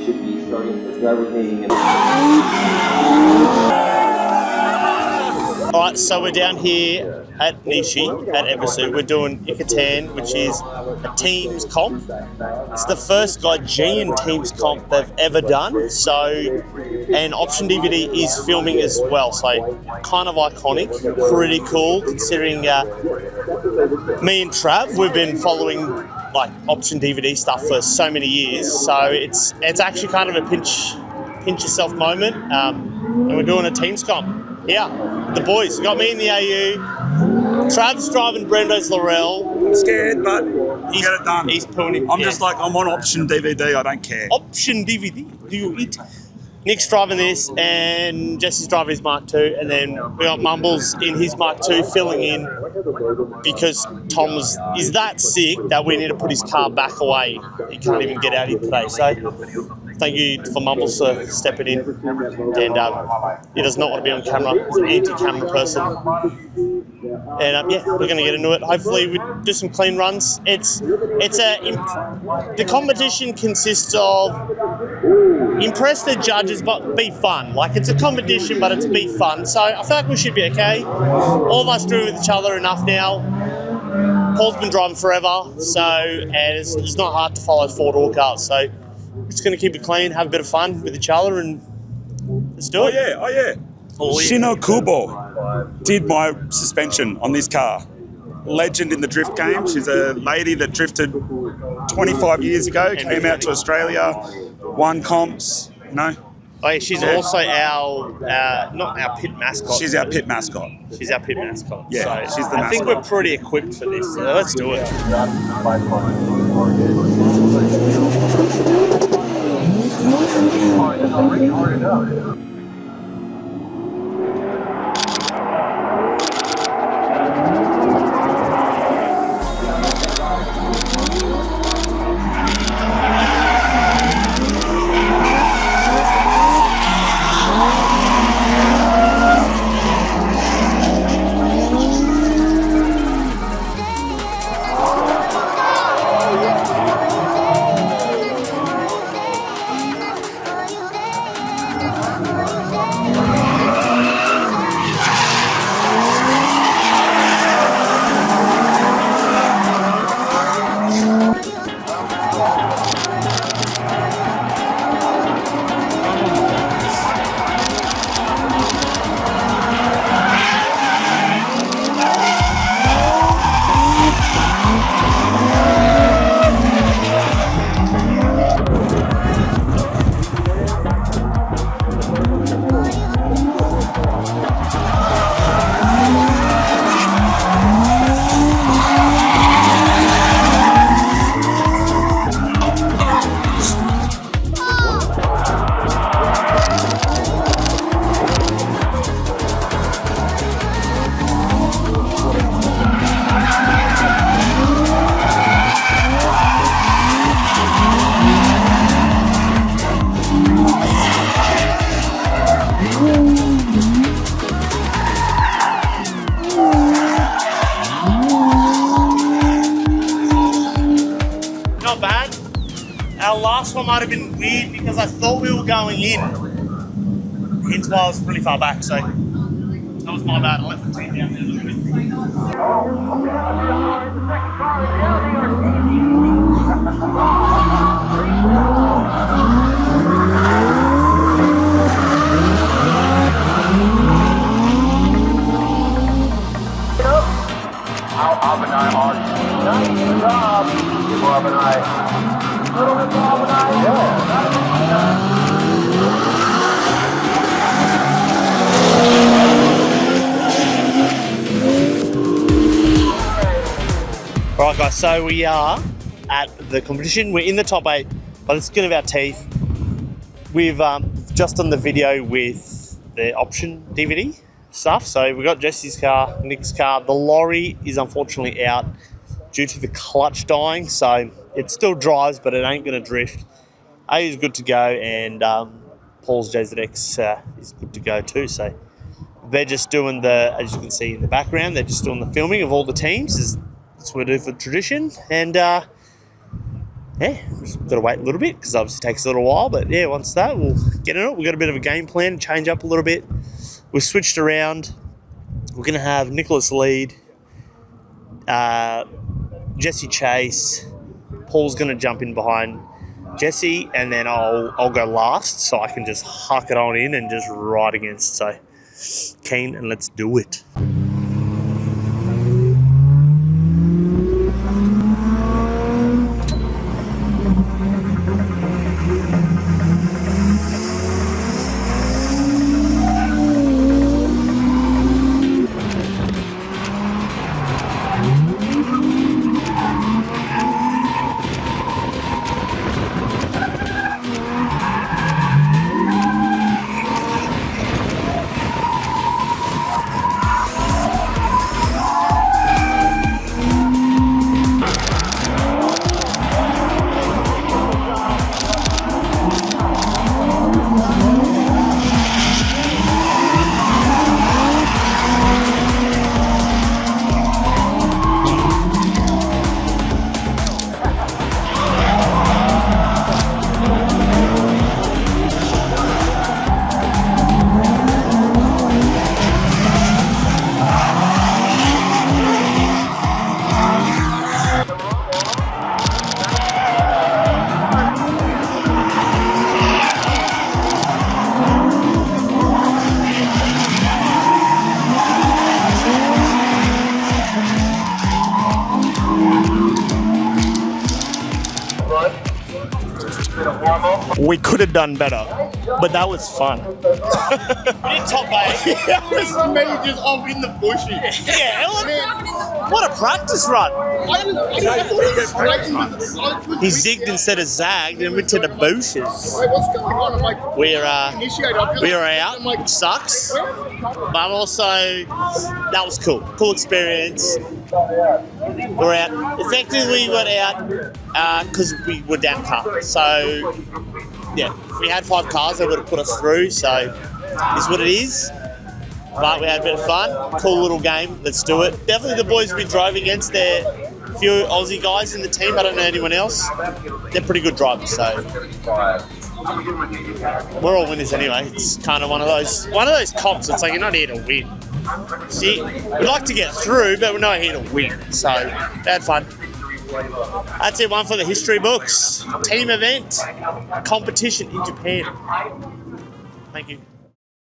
should be starting to do everything. Alright, so we're down here at Nishi, at Ebisu. We're doing Ikaten, which is a teams comp. It's the first Gaijin teams comp they've ever done. So, and Option DVD is filming as well. So, kind of iconic, pretty cool considering me and Trav, we've been following like Option DVD stuff for so many years. So it's actually kind of a pinch yourself moment. And we're doing a teams comp. Yeah, the boys got me in the AU. Trav's driving Brendo's Laurel. I'm scared, but he's get it done. He's pulling him. I'm just like, I'm on Option DVD, I don't care. Option DVD, do you eat? Nick's driving this, and Jesse's driving his Mark II, and then we got Mumbles in his Mark II filling in because Tom is that sick that we need to put his car back away. He can't even get out here today. So thank you for Mumbles for stepping in, and he does not want to be on camera. He's an anti-camera person. And yeah, we're going to get into it. Hopefully we do some clean runs. The competition consists of impress the judges but be fun. Like, it's a competition but it's be fun. So I feel like we should be okay. All of us doing with each other enough now. Paul's been driving forever, so and it's not hard to follow Ford or cars. So we're just going to keep it clean, have a bit of fun with each other, and let's do it. Oh yeah. Shino Kubo did my suspension on this car. Legend in the drift game. She's a lady that drifted 25 years ago, came out to Australia, won comps, you know. Oh yeah, she's also our, not our pit mascot. She's our pit mascot. She's our pit mascot. Yeah, so she's the mascot. I think we're pretty equipped for this, so let's do it. Not bad. Our last one might have been weird because I thought we were going in. Hence why I was really far back, so that was my bad. I left the team down there a little bit. Alright guys, so we are at the competition. We're in the top 8 by the skin of our teeth. We've just done the video with the option DVD stuff. So we got Jesse's car, Nick's car. The lorry is unfortunately out due to the clutch dying. So it still drives, but it ain't gonna drift. A is good to go, and Paul's JZX is good to go too. So they're just doing as you can see in the background, they're just doing the filming of all the teams. That's what we do for tradition. And yeah, just got to wait a little bit because obviously it takes a little while. But yeah, once that, we'll get in it. We've got a bit of a game plan, change up a little bit. We've switched around. We're going to have Nicholas lead, Jesse chase. Paul's going to jump in behind Jesse, and then I'll go last so I can just huck it on in and just ride against. So keen, and let's do it. We could have done better, but that was fun. We did top 8. That was me just off in the bushes. Yeah, what a practice run. He zigged instead of zagged and went to the bushes. What's going on? I'm like, We are out, which sucks, but also that was cool. Cool experience. We're out. Effectively, we went out because we were down car. So, yeah, if we had 5 cars, they would have put us through. So, it's what it is. But we had a bit of fun. Cool little game. Let's do it. Definitely the boys we drove against, they're a few Aussie guys in the team. I don't know anyone else. They're pretty good drivers. So, we're all winners anyway. It's kind of one of those comps. It's like you're not here to win. See, we like to get through, but we're not here to win. So, had fun. That's it, one for the history books. Team event, competition in Japan. Thank you.